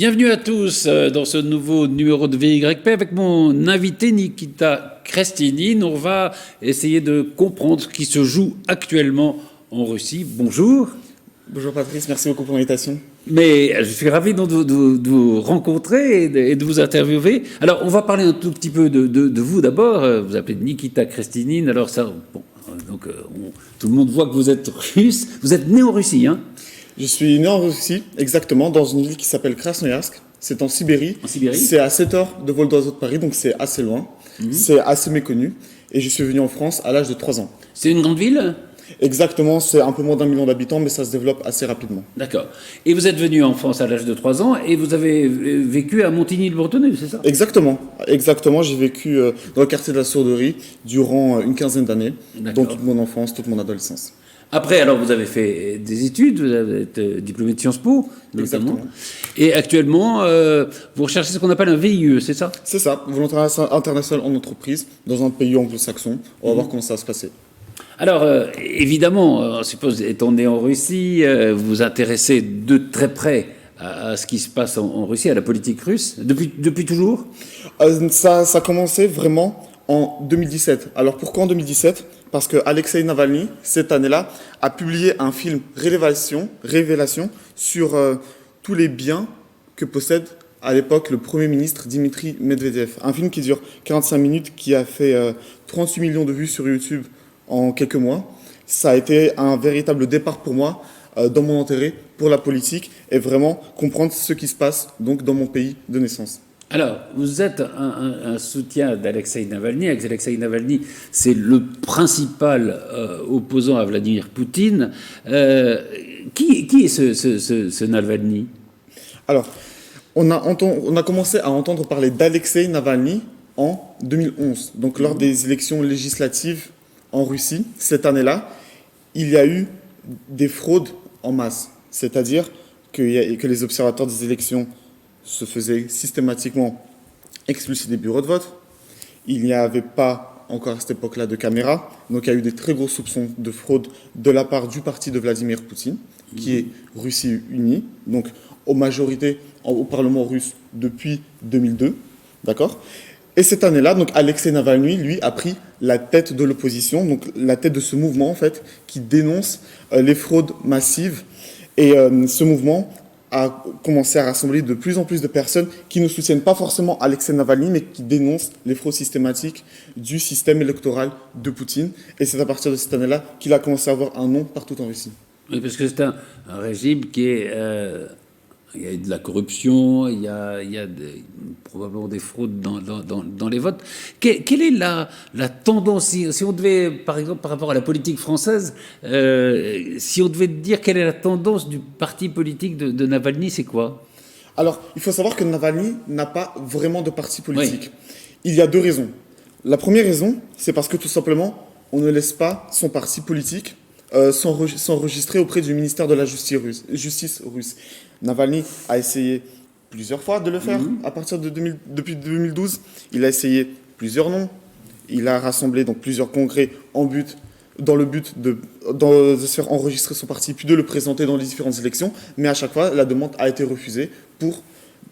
Bienvenue à tous dans ce nouveau numéro de VYP avec mon invité Nikita Khrestinine. On va essayer de comprendre ce qui se joue actuellement en Russie. Bonjour. Bonjour Patrice, merci beaucoup pour l'invitation. Mais je suis ravi de vous rencontrer et de vous interviewer. Alors, on va parler un tout petit peu de vous d'abord. Vous appelez Nikita Khrestinine. Alors ça, bon, donc tout le monde voit que vous êtes russe. Vous êtes né en Russie, hein? Je suis né en Russie, exactement, dans une ville qui s'appelle Krasnoyarsk. C'est en Sibérie. En Sibérie. C'est à 7 heures de vol d'oiseau de Paris, donc c'est assez loin. C'est assez méconnu. Et je suis venu en France à l'âge de 3 ans. C'est une grande ville? Exactement, c'est un peu moins d'1 million d'habitants, mais ça se développe assez rapidement. D'accord. Et vous êtes venu en France à l'âge de 3 ans et vous avez vécu à Montigny-le-Bretonneux, c'est ça? Exactement, exactement. J'ai vécu dans le quartier de la Sourderie durant une quinzaine d'années, D'accord. dans toute mon enfance, toute mon adolescence. Après, alors, vous avez fait des études, vous avez été diplômé de Sciences Po, notamment. Exactement. Et actuellement, vous recherchez ce qu'on appelle un VIE, c'est ça? C'est ça, volontariat international en entreprise, dans un pays anglo-saxon. On va voir comment ça va se passer. Alors, évidemment, on suppose, étant né en Russie, vous vous intéressez de très près à ce qui se passe en Russie, à la politique russe, depuis toujours? Ça a commencé vraiment en 2017. Alors pourquoi en 2017? Parce que Alexei Navalny, cette année-là, a publié un film révélation sur tous les biens que possède à l'époque le Premier ministre Dmitri Medvedev. Un film qui dure 45 minutes, qui a fait 38 millions de vues sur YouTube en quelques mois. Ça a été un véritable départ pour moi dans mon intérêt pour la politique et vraiment comprendre ce qui se passe donc dans mon pays de naissance. Alors, vous êtes un soutien d'Alexei Navalny. Alexei Navalny, c'est le principal opposant à Vladimir Poutine. Qui est ce Navalny? Alors, on a commencé à entendre parler d'Alexei Navalny en 2011, donc lors des élections législatives en Russie. Cette année-là, il y a eu des fraudes en masse, c'est-à-dire que les observateurs des élections se faisaient systématiquement expulser des bureaux de vote. Il n'y avait pas encore à cette époque-là de caméras, donc il y a eu des très gros soupçons de fraude de la part du parti de Vladimir Poutine, qui est Russie Unie, donc aux majorités au Parlement russe depuis 2002, d'accord? Et cette année-là, donc Alexei Navalny, lui, a pris la tête de l'opposition, donc la tête de ce mouvement, en fait, qui dénonce les fraudes massives. Et ce mouvement a commencé à rassembler de plus en plus de personnes qui ne soutiennent pas forcément Alexei Navalny, mais qui dénoncent les fraudes systématiques du système électoral de Poutine. Et c'est à partir de cette année-là qu'il a commencé à avoir un nom partout en Russie. Oui, parce que c'est un régime qui est... il y a de la corruption, il y a probablement des fraudes dans les votes. Quelle est la tendance, si on devait, par exemple, par rapport à la politique française, si on devait dire quelle est la tendance du parti politique de Navalny, c'est quoi? Alors, il faut savoir que Navalny n'a pas vraiment de parti politique. Oui. Il y a deux raisons. La première raison, c'est parce que tout simplement, on ne laisse pas son parti politique s'enregistrer auprès du ministère de la justice russe. Navalny a essayé plusieurs fois de le faire à partir depuis 2012. Il a essayé plusieurs noms. Il a rassemblé donc plusieurs congrès dans le but de se faire enregistrer son parti, puis de le présenter dans les différentes élections. Mais à chaque fois, la demande a été refusée pour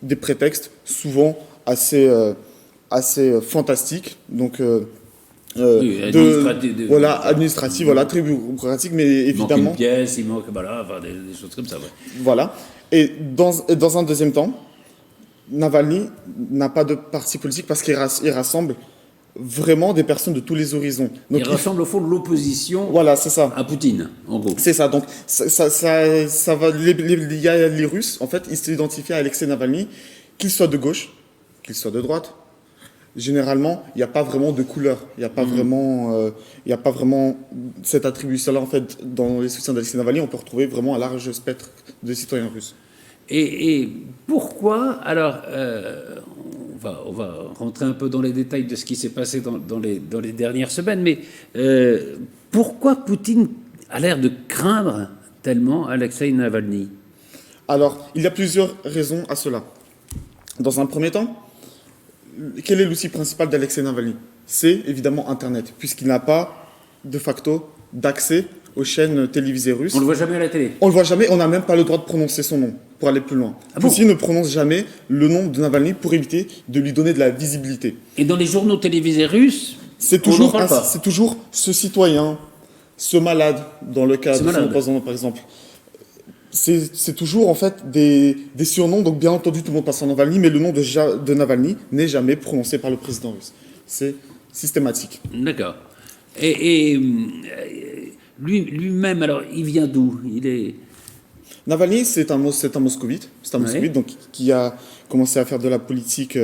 des prétextes souvent assez fantastiques. Donc, Oui, administratif, voilà, très bureaucratique, mais évidemment... Il manque une pièce, il manque enfin, des choses comme ça. Ouais. Voilà. Et dans un deuxième temps, Navalny n'a pas de parti politique parce qu'il rassemble vraiment des personnes de tous les horizons. Donc, il rassemble au fond de l'opposition voilà, c'est ça. à Poutine, en gros. C'est ça. Donc, ça va. Il y a les Russes, en fait, ils s'identifient à Alexei Navalny, qu'il soit de gauche, qu'il soit de droite. Généralement, il n'y a pas vraiment de couleur. Il n'y a pas vraiment cette attribution-là, en fait, dans les soutiens d'Alexei Navalny. On peut retrouver vraiment un large spectre de citoyens russes. Et pourquoi, alors, on va rentrer un peu dans les détails de ce qui s'est passé dans les dernières semaines, mais pourquoi Poutine a l'air de craindre tellement Alexei Navalny? Alors, il y a plusieurs raisons à cela. Dans un premier temps, quel est l'outil principal d'Alexei Navalny? C'est évidemment Internet, puisqu'il n'a pas, de facto, d'accès aux chaînes télévisées russes. On ne le voit jamais à la télé. On ne le voit jamais, on n'a même pas le droit de prononcer son nom. pour aller plus loin. Ah bon? Poutine ne prononce jamais le nom de Navalny pour éviter de lui donner de la visibilité. Et dans les journaux télévisés russes, C'est on n'en toujours, parle pas. c'est toujours ce citoyen, ce malade, dans le cas Ce de son malade. empoisonnement par exemple. C'est toujours en fait des surnoms, donc bien entendu tout le monde passe en Navalny, mais le nom de Navalny n'est jamais prononcé par le président russe. C'est systématique. D'accord. Et lui-même, alors, il vient d'où? Il est... Navalny, c'est un moscovite, Ouais. donc, qui a commencé à faire de la politique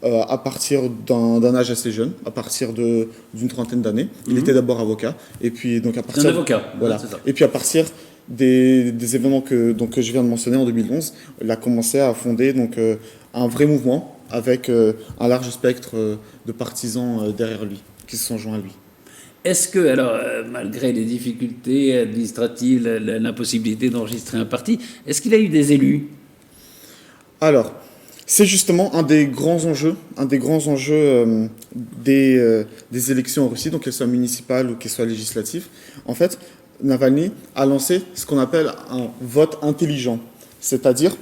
à partir d'un âge assez jeune, à partir d'une trentaine d'années. Il était d'abord avocat, et puis donc à C'est partir un avocat. voilà, Ouais, c'est ça. et puis à partir des événements que je viens de mentionner en 2011, il a commencé à fonder donc un vrai mouvement avec un large spectre de partisans derrière lui, qui se sont joints à lui. Est-ce que, alors, malgré les difficultés administratives, l'impossibilité d'enregistrer un parti, est-ce qu'il a eu des élus? Alors, c'est justement un des grands enjeux des élections en Russie, donc qu'elles soient municipales ou qu'elles soient législatives. En fait, Navalny a lancé ce qu'on appelle un vote intelligent, c'est-à-dire,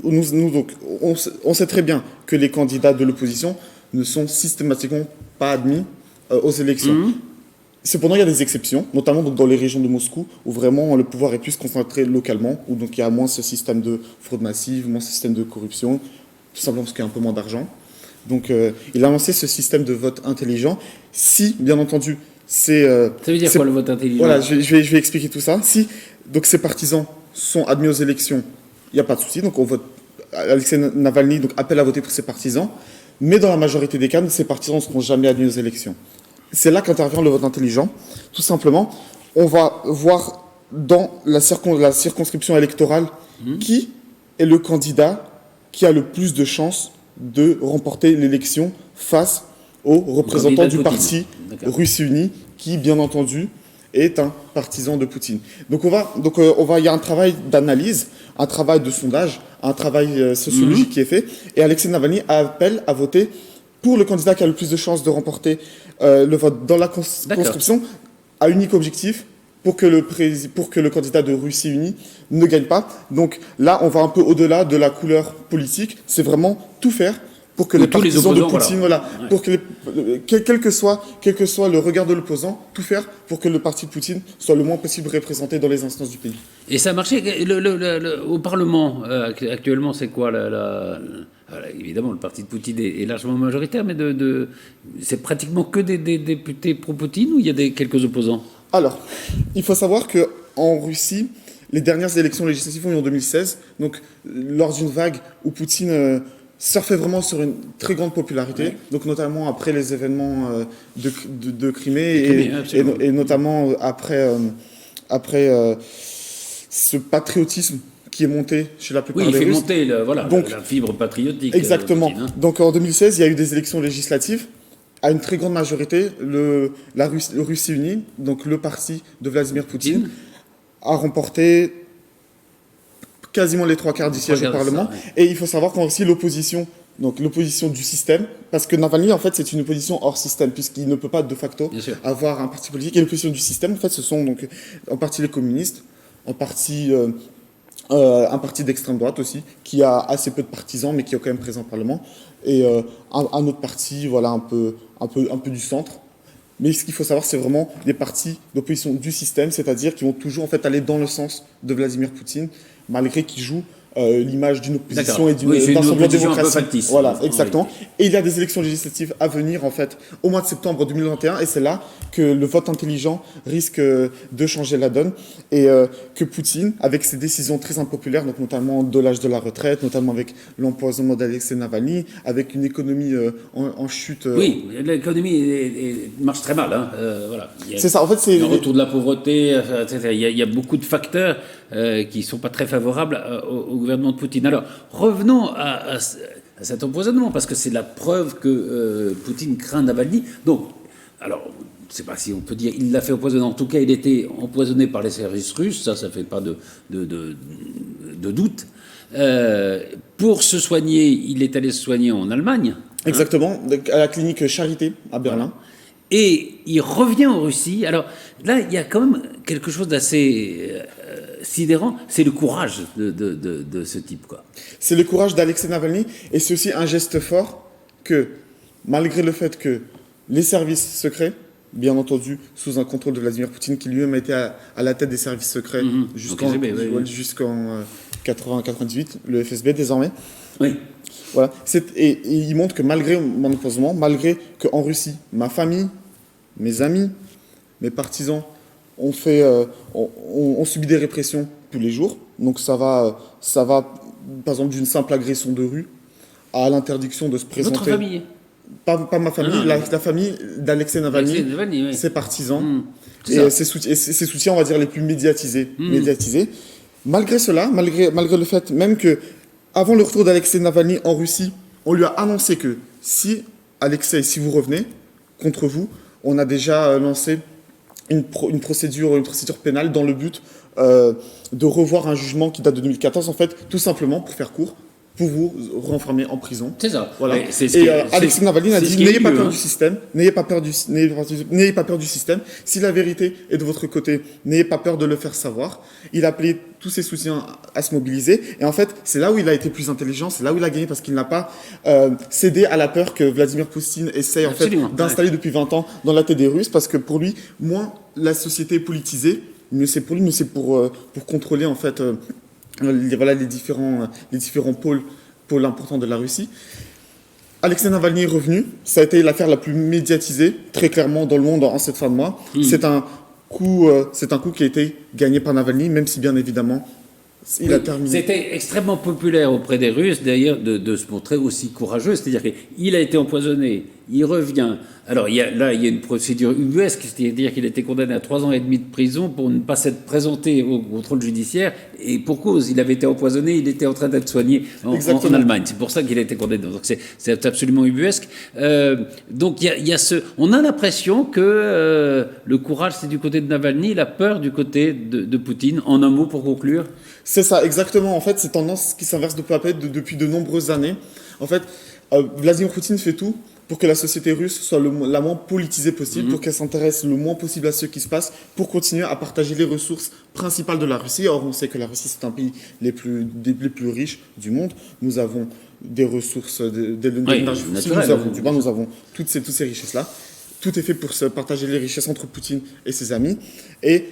donc, on sait très bien que les candidats de l'opposition ne sont systématiquement pas admis aux élections. Cependant, il y a des exceptions, notamment donc dans les régions de Moscou, où vraiment le pouvoir est plus concentré localement, où donc il y a moins ce système de fraude massive, moins ce système de corruption, tout simplement parce qu'il y a un peu moins d'argent. Donc il a lancé ce système de vote intelligent. Si, bien entendu, c'est... Ça veut dire quoi le vote intelligent? Voilà, je vais expliquer tout ça. Si donc ces partisans sont admis aux élections, il n'y a pas de souci. Donc on vote. Alexei Navalny donc appelle à voter pour ses partisans, mais dans la majorité des cas, ces partisans ne seront jamais admis aux élections. C'est là qu'intervient le vote intelligent. Tout simplement, on va voir dans la circonscription électorale qui est le candidat qui a le plus de chances de remporter l'élection face au représentant du parti Russie Unie, qui, bien entendu, est un partisan de Poutine. Donc il y a un travail d'analyse, un travail de sondage, un travail sociologique qui est fait, et Alexei Navalny appelle à voter pour le candidat qui a le plus de chances de remporter le vote dans la conscription, à unique objectif, pour que le candidat de Russie Unie ne gagne pas. Donc là, on va un peu au-delà de la couleur politique, c'est vraiment tout faire pour que les partisans de Poutine, pour que quel que soit le regard de l'opposant, tout faire pour que le parti de Poutine soit le moins possible représenté dans les instances du pays. Et ça a marché. Au Parlement, actuellement, c'est quoi évidemment, le parti de Poutine est largement majoritaire, mais c'est pratiquement que des députés pro-Poutine ou il y a quelques opposants? Alors, il faut savoir qu'en Russie, les dernières élections législatives ont eu en 2016, donc lors d'une vague où Poutine surfait vraiment sur une très grande popularité, donc notamment après les événements de Crimée et notamment après ce patriotisme qui est monté chez la plupart des Russes. Oui, il fait monter la fibre patriotique. Exactement. Poutine, hein. Donc en 2016, il y a eu des élections législatives. À une très grande majorité, le Russie Unie, donc le parti de Vladimir Poutine, a remporté quasiment les 3/4 des sièges au Parlement. Et il faut savoir qu'en Russie, l'opposition du système, parce que Navalny, en fait, c'est une opposition hors système, puisqu'il ne peut pas de facto avoir un parti politique. Et l'opposition du système, en fait, ce sont donc en partie les communistes, en partie un parti d'extrême droite aussi, qui a assez peu de partisans, mais qui est quand même présent au Parlement, et un autre parti, voilà, un peu du centre. Mais ce qu'il faut savoir, c'est vraiment des partis d'opposition du système, c'est-à-dire qui vont toujours en fait aller dans le sens de Vladimir Poutine, malgré qu'ils jouent l'image d'une opposition et d'un semblant de démocratie. Voilà, exactement. Et il y a des élections législatives à venir, en fait, au mois de septembre 2021, et c'est là que le vote intelligent risque de changer la donne, et que Poutine, avec ses décisions très impopulaires, donc notamment de l'âge de la retraite, notamment avec l'empoisonnement d'Alexei Navalny, avec une économie en chute. Oui, l'économie marche très mal. Hein. Voilà. C'est ça, en fait, c'est... Le retour de la pauvreté, etc. Il y a beaucoup de facteurs qui ne sont pas très favorables au gouvernement de Poutine. Alors, revenons à cet empoisonnement, parce que c'est la preuve que Poutine craint Navalny. Donc, alors, je ne sais pas si on peut dire il l'a fait empoisonner. En tout cas, il était empoisonné par les services russes. Ça ne fait pas de doute. Pour se soigner, il est allé se soigner en Allemagne. Exactement, à la clinique Charité à Berlin. Et il revient en Russie. Alors là, il y a quand même quelque chose d'assez sidérant, c'est le courage de ce type, quoi. C'est le courage d'Alexei Navalny et c'est aussi un geste fort que, malgré le fait que les services secrets, bien entendu, sous un contrôle de Vladimir Poutine, qui lui-même a été à la tête des services secrets jusqu'en 98, le FSB désormais. Oui. Voilà. Et il montre que malgré mon opposement, malgré qu'en Russie, ma famille, mes amis, mes partisans ont subi des répressions tous les jours. Donc ça va par exemple, d'une simple agression de rue à l'interdiction de se présenter. Votre famille? Pas ma famille, la famille d'Alexei Navalny, oui. ses partisans et ses soutiens, on va dire, les plus médiatisés. Malgré cela, malgré le fait même que, avant le retour d'Alexei Navalny en Russie, on lui a annoncé que si vous revenez, contre vous, on a déjà lancé une procédure pénale dans le but de revoir un jugement qui date de 2014, en fait, tout simplement, pour faire court, pour vous renfermer en prison. C'est ça. Voilà. Et Alexei Navalny a dit n'ayez pas peur du système, n'ayez pas peur du système. Si la vérité est de votre côté, n'ayez pas peur de le faire savoir. Il a appelé tous ses soutiens à se mobiliser. Et en fait, c'est là où il a été plus intelligent, c'est là où il a gagné parce qu'il n'a pas cédé à la peur que Vladimir Poutine essaye en fait d'installer depuis 20 ans dans la tête des Russes, parce que pour lui, moins la société est politisée, mieux c'est pour lui, mais c'est pour contrôler en fait. Les différents pôles importants de la Russie. Alexei Navalny est revenu. Ça a été l'affaire la plus médiatisée, très clairement, dans le monde en cette fin de mois. C'est un coup qui a été gagné par Navalny, même si, bien évidemment, il a terminé. C'était extrêmement populaire auprès des Russes, d'ailleurs, de se montrer aussi courageux. C'est-à-dire qu'il a été empoisonné, il revient. Alors, il y a une procédure ubuesque, c'est-à-dire qu'il a été condamné à 3 ans et demi de prison pour ne pas s'être présenté au contrôle judiciaire. Et pour cause, il avait été empoisonné, il était en train d'être soigné en Allemagne. C'est pour ça qu'il a été condamné. Donc, c'est absolument ubuesque. Donc, on a l'impression que le courage, c'est du côté de Navalny, la peur du côté de Poutine. En un mot, pour conclure. C'est ça, exactement. En fait, c'est tendance qui s'inverse de peu à peu depuis de nombreuses années. En fait, Vladimir Poutine fait tout pour que la société russe soit la moins politisée possible, pour qu'elle s'intéresse le moins possible à ce qui se passe, pour continuer à partager les ressources principales de la Russie. Or, on sait que la Russie, c'est un pays des plus riches du monde. Nous avons des ressources d'énergie fossile, nous avons du bois, nous avons toutes ces richesses-là. Tout est fait pour se partager les richesses entre Poutine et ses amis. Et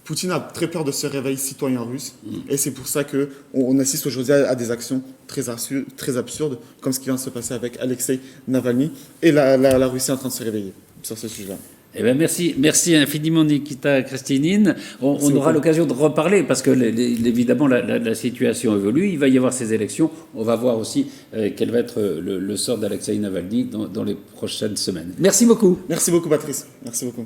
Poutine a très peur de ce réveil citoyen russe, et c'est pour ça qu'on assiste aujourd'hui à des actions très absurdes, comme ce qui vient de se passer avec Alexei Navalny, et la Russie est en train de se réveiller sur ce sujet-là. Eh bien, merci infiniment, Nikita Kristinine. On aura l'occasion de reparler parce que, évidemment, la situation évolue. Il va y avoir ces élections. On va voir aussi quel va être le sort d'Alexei Navalny dans les prochaines semaines. Merci beaucoup. Merci beaucoup, Patrice. Merci beaucoup.